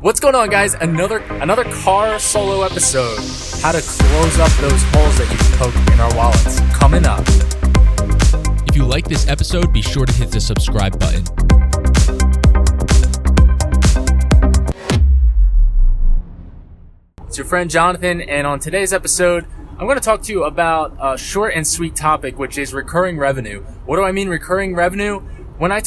What's going on, guys? Another car solo episode. How to close up those holes that you poke in our wallets. Coming up. If you like this episode, be sure to hit the subscribe button. It's your friend Jonathan, and on today's episode, I'm going to talk to you about a short and sweet topic, which is recurring revenue. What do I mean recurring revenue? When I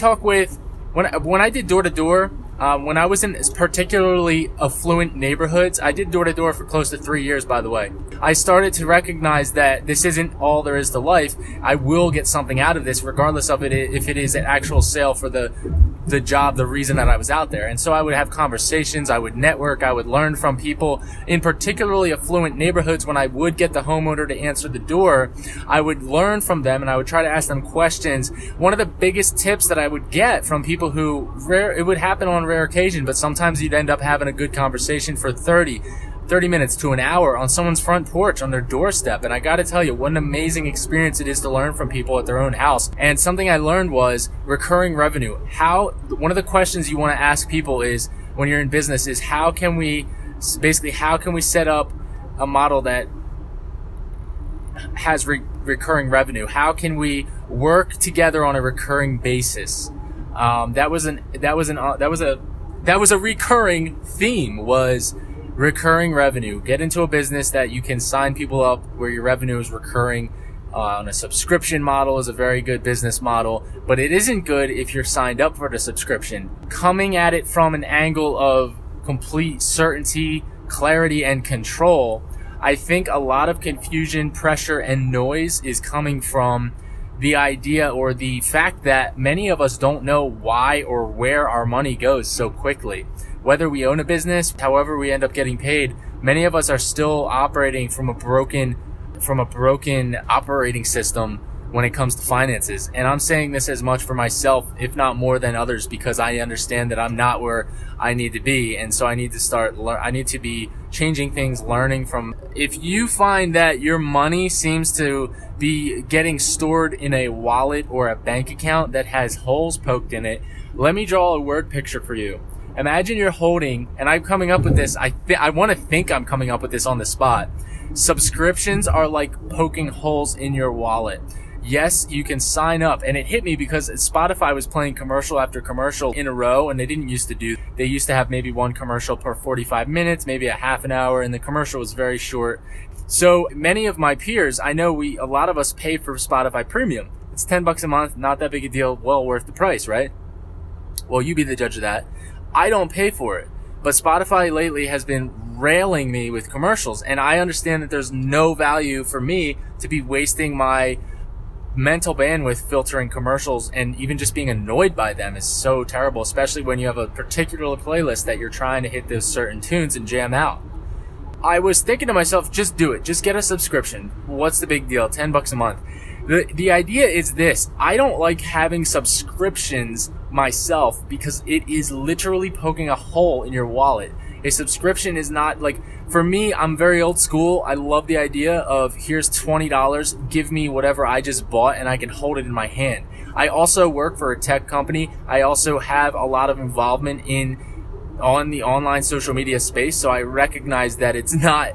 did door-to-door, when I was in particularly affluent neighborhoods, I did door-to-door for close to 3 years, by the way. I started to recognize that this isn't all there is to life. I will get something out of this, regardless of it if it is an actual sale for the job, the reason that I was out there. And so I would have conversations, I would network, I would learn from people in particularly affluent neighborhoods. When I would get the homeowner to answer the door, I would learn from them and I would try to ask them questions. One of the biggest tips that I would get from people who, it would happen on rare occasion, but sometimes you'd end up having a good conversation for 30 minutes to an hour on someone's front porch, on their doorstep. And I got to tell you, what an amazing experience it is to learn from people at their own house. And something I learned was recurring revenue. One of the questions you want to ask people is, when you're in business, is how can we set up a model that has recurring revenue? How can we work together on a recurring basis? That was a recurring theme, was recurring revenue. Get into a business that you can sign people up where your revenue is recurring. On a subscription model is a very good business model, but it isn't good if you're signed up for the subscription. Coming at it from an angle of complete certainty, clarity, and control, I think a lot of confusion, pressure, and noise is coming from the idea or the fact that many of us don't know why or where our money goes so quickly. Whether we own a business, however we end up getting paid, many of us are still operating from a broken operating system when it comes to finances. And I'm saying this as much for myself, if not more than others, because I understand that I'm not where I need to be. And so I need to be changing things, learning from. If you find that your money seems to be getting stored in a wallet or a bank account that has holes poked in it, let me draw a word picture for you. Imagine you're holding, and I'm coming up with this, I want to think I'm coming up with this on the spot. Subscriptions are like poking holes in your wallet. Yes, you can sign up, and it hit me because Spotify was playing commercial after commercial in a row, and they didn't used to do. They used to have maybe one commercial per 45 minutes, maybe a half an hour, and the commercial was very short. So many of my peers, I know a lot of us pay for Spotify Premium. It's $10 a month, not that big a deal, well worth the price, right? Well, you be the judge of that. I don't pay for it, but Spotify lately has been railing me with commercials, and I understand that there's no value for me to be wasting my mental bandwidth filtering commercials, and even just being annoyed by them is so terrible, especially when you have a particular playlist that you're trying to hit those certain tunes and jam out. I was thinking to myself, just do it. Just get a subscription. What's the big deal? $10 a month. The idea is this. I don't like having subscriptions myself because it is literally poking a hole in your wallet. A subscription is not like, for me, I'm very old school. I love the idea of, here's $20, give me whatever I just bought and I can hold it in my hand. I also work for a tech company. I also have a lot of involvement on the online social media space, so I recognize that it's not,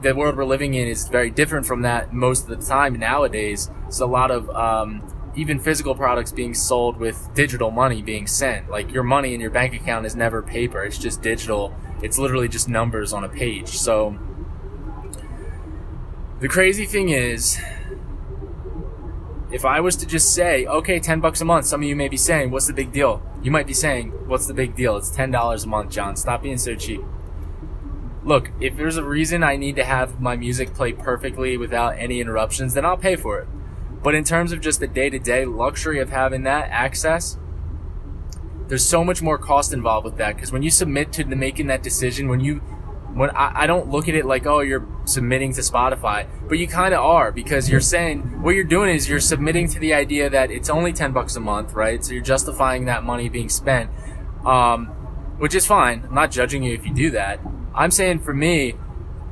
the world we're living in is very different from that most of the time nowadays. There's a lot of even physical products being sold with digital money being sent. Like, your money in your bank account is never paper, it's just digital. It's literally just numbers on a page. So the crazy thing is, if I was to just say, okay, $10 a month, some of you may be saying, what's the big deal? You might be saying, what's the big deal? It's $10 a month, John. Stop being so cheap. Look, if there's a reason I need to have my music play perfectly without any interruptions, then I'll pay for it. But in terms of just the day-to-day luxury of having that access, there's so much more cost involved with that. Because when you submit to making that decision, I don't look at it like, oh, you're submitting to Spotify, but you kind of are, because you're saying, what you're doing is you're submitting to the idea that it's only $10 a month, right? So you're justifying that money being spent, which is fine. I'm not judging you if you do that. I'm saying, for me,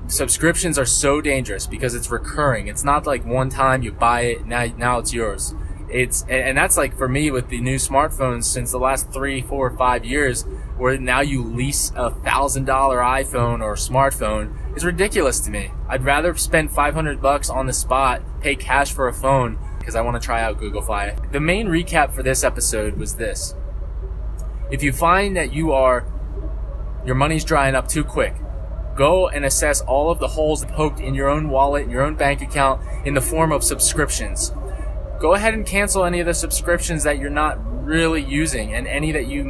subscriptions are so dangerous because it's recurring. It's not like one time you buy it, now it's yours. And that's like for me with the new smartphones since the last 3, 4, 5 years, where now you lease $1,000 iPhone or smartphone is ridiculous to me. I'd rather spend $500 on the spot, pay cash for a phone, because I want to try out Google Fi. The main recap for this episode was this. If you find that your money's drying up too quick, go and assess all of the holes poked in your own wallet, in your own bank account, in the form of subscriptions. Go ahead and cancel any of the subscriptions that you're not really using, and any that you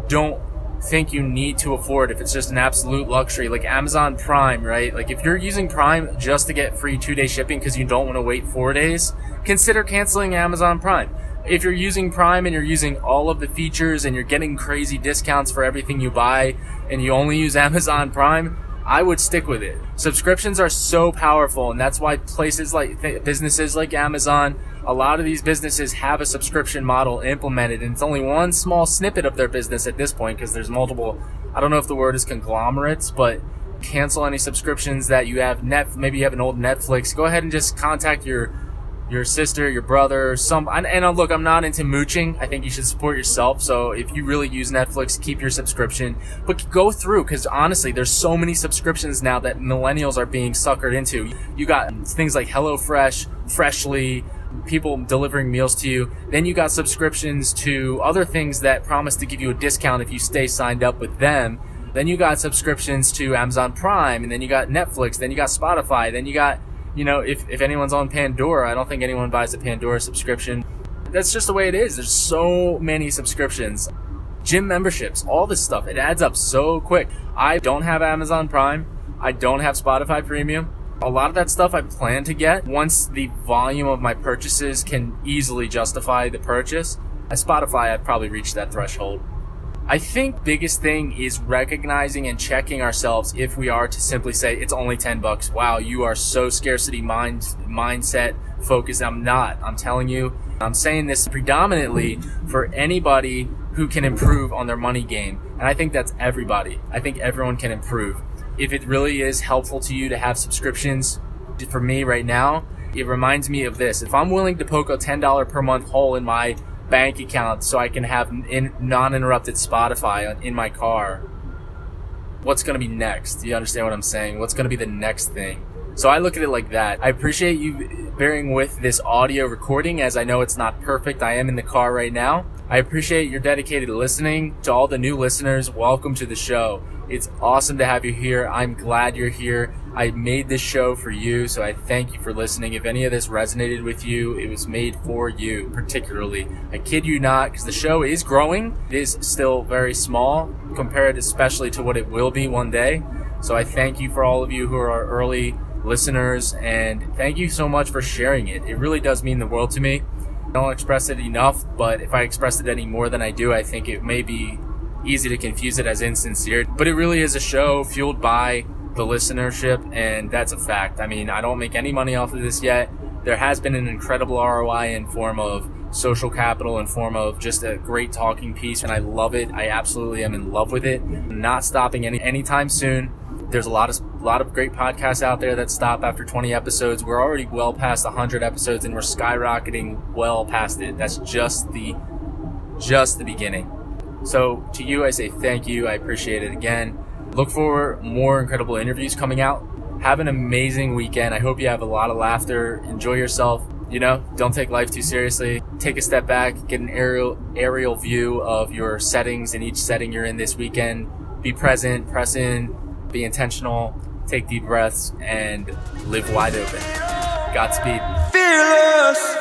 don't think you need to afford if it's just an absolute luxury, like Amazon Prime, right? Like if you're using Prime just to get free 2-day shipping because you don't want to wait 4 days, consider canceling Amazon Prime. If you're using Prime and you're using all of the features and you're getting crazy discounts for everything you buy and you only use Amazon Prime, I would stick with it. Subscriptions are so powerful, and that's why businesses like Amazon, a lot of these businesses have a subscription model implemented, and it's only one small snippet of their business at this point because there's multiple, I don't know if the word is conglomerates, but cancel any subscriptions that you have. Maybe you have an old Netflix. Go ahead and just contact your sister, your brother, and look, I'm not into mooching. I think you should support yourself. So if you really use Netflix, keep your subscription, but go through, because honestly, there's so many subscriptions now that millennials are being suckered into. You got things like HelloFresh, Freshly, people delivering meals to you. Then you got subscriptions to other things that promise to give you a discount if you stay signed up with them. Then you got subscriptions to Amazon Prime, and then you got Netflix, then you got Spotify, then you got, if anyone's on Pandora, I don't think anyone buys a Pandora subscription. That's just the way it is. There's so many subscriptions. Gym memberships, all this stuff, it adds up so quick. I don't have Amazon Prime. I don't have Spotify Premium. A lot of that stuff I plan to get once the volume of my purchases can easily justify the purchase. At Spotify, I've probably reached that threshold. I think biggest thing is recognizing and checking ourselves if we are to simply say it's only $10. Wow, you are so scarcity mindset focused. I'm not. I'm telling you, I'm saying this predominantly for anybody who can improve on their money game. And I think that's everybody. I think everyone can improve. If it really is helpful to you to have subscriptions, for me right now, it reminds me of this. If I'm willing to poke a $10 per month hole in my bank account so I can have non-interrupted Spotify in my car, what's going to be next? Do you understand what I'm saying? What's going to be the next thing? So I look at it like that. I appreciate you bearing with this audio recording, as I know it's not perfect. I am in the car right now. I appreciate your dedicated listening. To all the new listeners, welcome to the show. It's awesome to have you here. I'm glad you're here. I made this show for you, so I thank you for listening. If any of this resonated with you, it was made for you particularly. I kid you not, because the show is growing. It is still very small compared especially to what it will be one day. So I thank you for all of you who are our early listeners, and thank you so much for sharing it. It really does mean the world to me. I don't express it enough, but if I express it any more than I do, I think it may be easy to confuse it as insincere. But it really is a show fueled by the listenership, and that's a fact. I mean, I don't make any money off of this yet. There has been an incredible ROI in form of social capital, in form of just a great talking piece, and I love it. I absolutely am in love with it. I'm not stopping anytime soon. There's a lot of great podcasts out there that stop after 20 episodes. We're already well past 100 episodes, and we're skyrocketing well past it. That's just the beginning. So to you, I say thank you. I appreciate it again. Look for more incredible interviews coming out. Have an amazing weekend. I hope you have a lot of laughter. Enjoy yourself. Don't take life too seriously. Take a step back, get an aerial view of your settings in each setting you're in this weekend. Be present, press in, be intentional, take deep breaths, and live wide open. Godspeed. Fearless.